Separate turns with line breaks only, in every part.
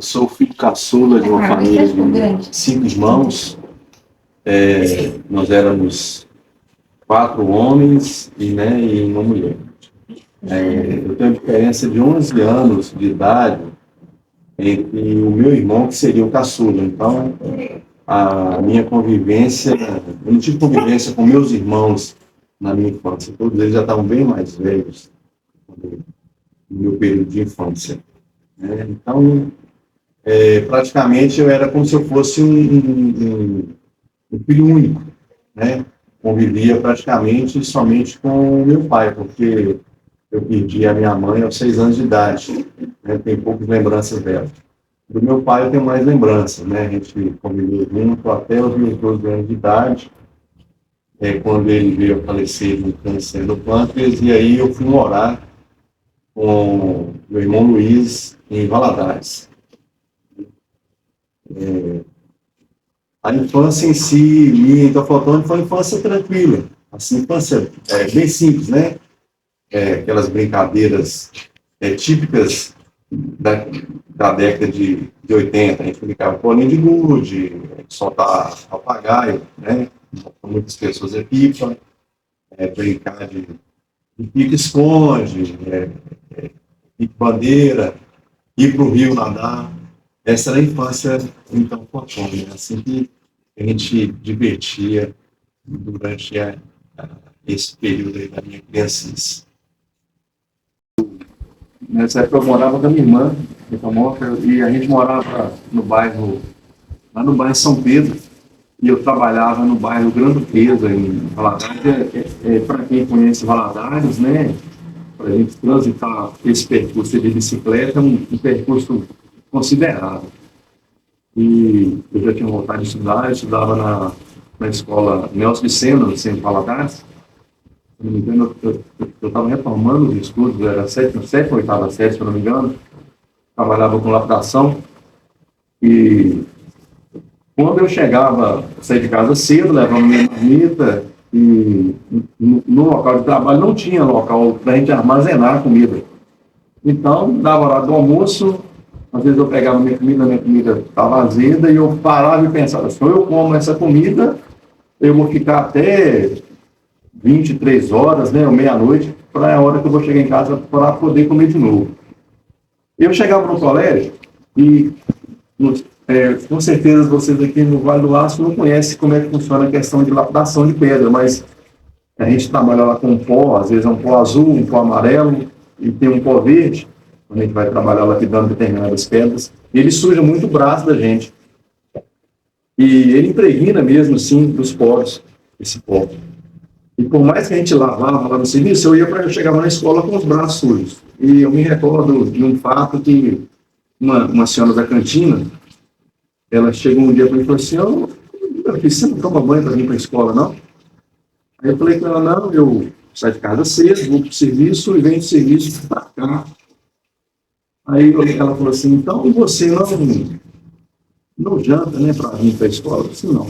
sou o filho caçula de uma família de 5 irmãos. Nós éramos 4 homens e uma mulher. Eu tenho uma diferença de 11 anos de idade entre o meu irmão, que seria o caçula. Então, a minha convivência, eu não tive convivência com meus irmãos na minha infância. Todos eles já estavam bem mais velhos no meu período de infância. Então, praticamente eu era como se eu fosse um filho único, né? Convivia praticamente somente com o meu pai, porque eu perdi a minha mãe aos 6 anos de idade, né? Tenho poucas lembranças dela. Do meu pai eu tenho mais lembranças, né? A gente conviveu junto até os meus 12 anos de idade, quando ele veio a falecer do câncer do pâncreas, e aí eu fui morar com meu irmão Luiz em Valadares. A infância em si, minha, então, faltando, foi uma infância tranquila, assim, infância bem simples, né? Aquelas brincadeiras típicas da década de 80, a gente brincava com bolinha de gude, soltar papagaio, né? Muitas pessoas pipa, brincar de pique-esconde, pique-bandeira, ir para o rio nadar. Essa era a infância, então, fortuna, né? Assim que a gente divertia durante esse período aí da minha criancice. Nessa época eu morava com a minha irmã, e a gente morava lá no bairro São Pedro, e eu trabalhava no bairro Grande Pedro, em Valadares. Para quem conhece Valadares, né, para a gente transitar esse percurso de bicicleta, é um percurso considerável. E eu já tinha vontade de estudar, eu estudava na escola Nelson Vicena, no centro de Valadares. Se não me engano, eu estava retomando os estudos, era a sétima ou oitava série, se eu não me engano. Trabalhava com lapidação. E quando eu saía de casa cedo, levava minha marmita, e no local de trabalho não tinha local para a gente armazenar a comida. Então, dava hora do almoço, às vezes eu pegava minha comida estava azeda, e eu parava e pensava, se eu como essa comida, eu vou ficar até 23 horas, né, ou meia-noite, para a hora que eu vou chegar em casa para poder comer de novo. Eu chegava no colégio e, com certeza, vocês aqui no Vale do Aço não conhecem como é que funciona a questão de lapidação de pedra, mas a gente trabalha lá com um pó, às vezes é um pó azul, um pó amarelo, e tem um pó verde, quando a gente vai trabalhar lapidando determinadas pedras, e ele suja muito o braço da gente. E ele impregna mesmo, sim, dos poros, esse pó. E por mais que a gente lavava lá no serviço, eu chegava na escola com os braços sujos. E eu me recordo de um fato que uma senhora da cantina, ela chegou um dia para mim e falou assim, você não toma banho para vir para a escola, não? Aí eu falei com ela, não, eu saio de casa cedo, vou para o serviço e venho do serviço para cá. Aí ela falou assim, então você não janta, né, para vir para a escola? Eu disse, não.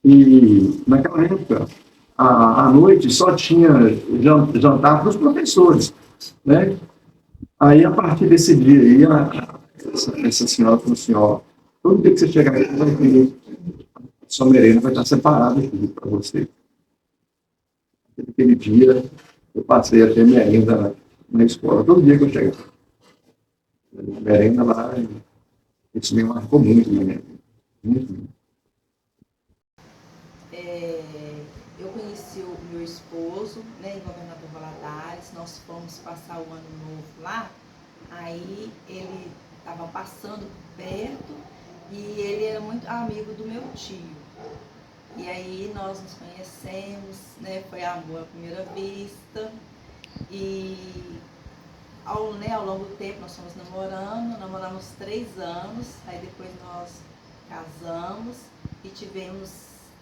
E naquela época, à noite só tinha jantar para os professores, né? Aí, a partir desse dia aí, essa senhora falou assim, ó, todo dia que você chegar aqui, vai ter, sua merenda vai estar separada aqui para você. Aquele dia, eu passei a ter merenda na escola, todo dia que eu chegava. A merenda lá, isso me marcou muito na minha vida. Muito.
Eu conheci o meu esposo, né, em Governador Valadares, nós fomos passar o ano novo lá, aí ele estava passando perto e ele era muito amigo do meu tio. E aí nós nos conhecemos, né, foi amor à primeira vista, e ao longo do tempo nós fomos namoramos 3 anos, aí depois nós casamos e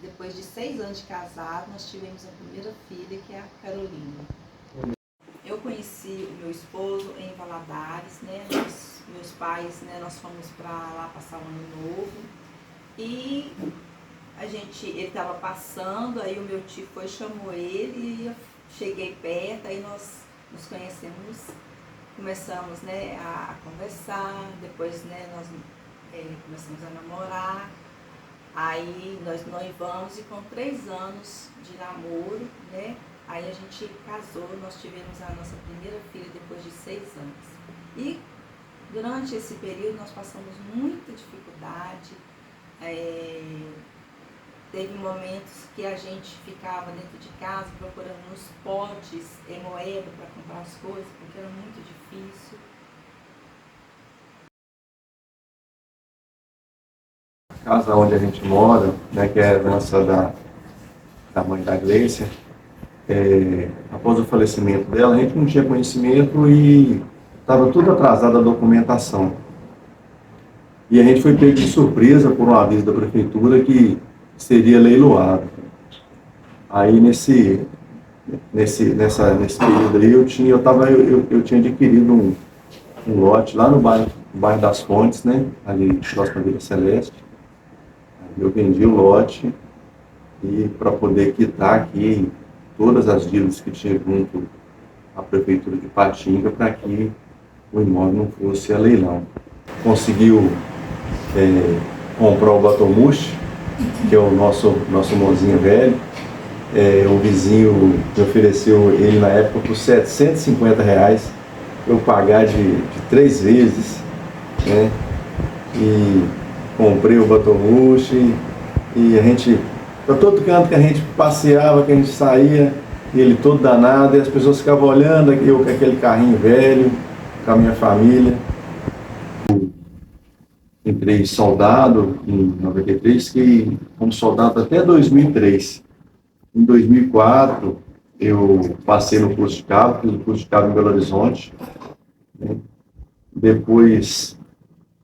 depois de 6 anos de casado, nós tivemos a primeira filha, que é a Carolina. Eu conheci o meu esposo em Valadares, né? Meus pais, né, nós fomos para lá passar o ano novo. E ele estava passando, aí o meu tio chamou ele, e eu cheguei perto, aí nós nos conhecemos começamos, né, a conversar, depois, né, nós começamos a namorar, aí nós noivamos e com 3 anos de namoro, né, aí a gente casou, nós tivemos a nossa primeira filha depois de 6 anos. E durante esse período nós passamos muita dificuldade, teve momentos que a gente ficava dentro de casa procurando nos potes moeda para comprar as coisas, porque era muito difícil.
A casa onde a gente mora, né, que é a nossa da mãe da Gleicia, após o falecimento dela, a gente não tinha conhecimento e estava tudo atrasado a documentação. E a gente foi pego de surpresa por um aviso da prefeitura que seria leiloado. Aí nesse período aí eu tinha adquirido um lote lá no bairro das Fontes, né, ali próximo à Vila Celeste. Eu vendi o lote e para poder quitar aqui todas as dívidas que tinha junto à prefeitura de Patinga para que o imóvel não fosse a leilão. Conseguiu comprar o Batomushi, que é o nosso mozinho velho. O vizinho me ofereceu ele na época por R$750, eu pagar de 3 vezes, né? E comprei o Batomushi e a gente, para todo canto que a gente passeava, que a gente saía, ele todo danado, e as pessoas ficavam olhando, eu com aquele carrinho velho, com a minha família. Entrei soldado em 93, que como soldado até 2003. Em 2004, eu passei no curso de cabo, fiz o curso de cabo em Belo Horizonte, né? Depois,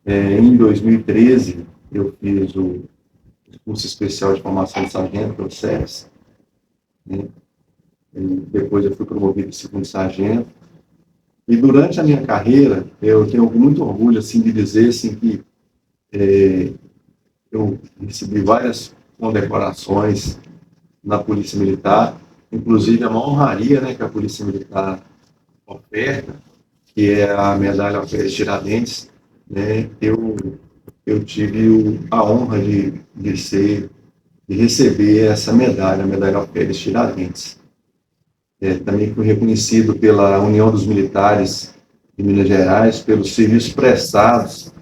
em 2013, eu fiz o curso especial de formação de sargento, pelo SERS, né? Depois eu fui promovido de segundo sargento. E durante a minha carreira, eu tenho muito orgulho assim, de dizer assim, que eu recebi várias condecorações na Polícia Militar, inclusive a maior honraria, né, que a Polícia Militar oferta, que é a medalha Alferes Tiradentes, né. Eu tive a honra de receber essa medalha, a medalha Alferes Tiradentes. Também fui reconhecido pela União dos Militares de Minas Gerais pelos serviços prestados,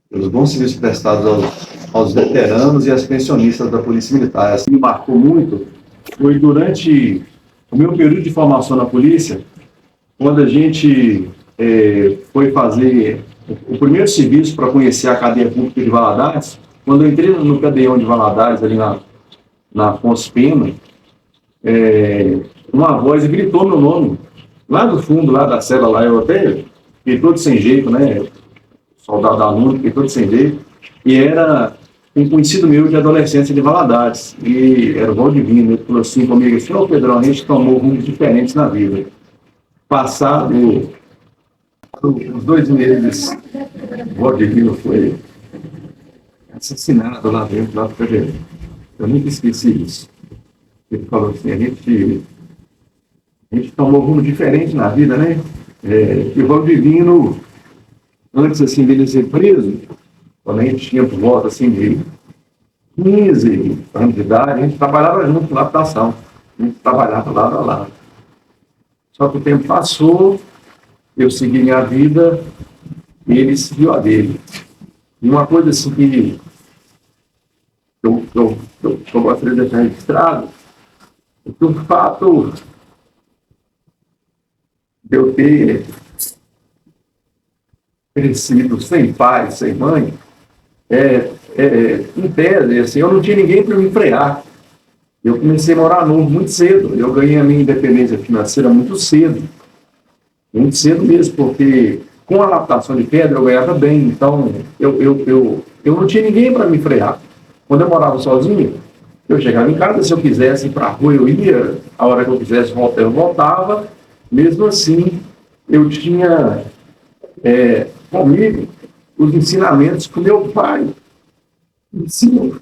pelos bons serviços prestados aos veteranos e às pensionistas da Polícia Militar. Assim, me marcou muito foi durante o meu período de formação na polícia, quando a gente foi fazer o primeiro serviço para conhecer a cadeia pública de Valadares. Quando eu entrei no cadeião de Valadares, ali na Afonso Pena, uma voz gritou meu nome, lá do fundo, lá da cela, lá eu até fiquei todo sem jeito, né? Soldado aluno, fiquei todo sem jeito, e era um conhecido meu de adolescência de Valadares, e era o Valdivino. Ele falou assim comigo, assim: ô Pedrão, a gente tomou rumos diferentes na vida. Passado os 2 meses, o Valdivino foi assassinado lá dentro, lá do PDL. Eu nunca esqueci isso. Ele falou assim: a gente tomou rumo diferente na vida, né? E o Valdivino, antes assim dele ser preso, quando a gente tinha por volta assim de 15 anos de idade, a gente trabalhava junto na habitação. A gente trabalhava lado a lado. Só que o tempo passou, eu segui minha vida e ele seguiu a dele. E uma coisa assim que eu gostaria de deixar registrado é que o fato de eu ter crescido sem pai, sem mãe, em tese, assim, eu não tinha ninguém para me frear. Eu comecei a morar novo muito cedo. Eu ganhei a minha independência financeira muito cedo mesmo, porque com a adaptação de pedra eu ganhava bem. Então, eu não tinha ninguém para me frear. Quando eu morava sozinho, eu chegava em casa, se eu quisesse ir para a rua, eu ia, a hora que eu quisesse voltar, eu voltava. Mesmo assim, eu tinha comigo os ensinamentos que o meu pai ensinou.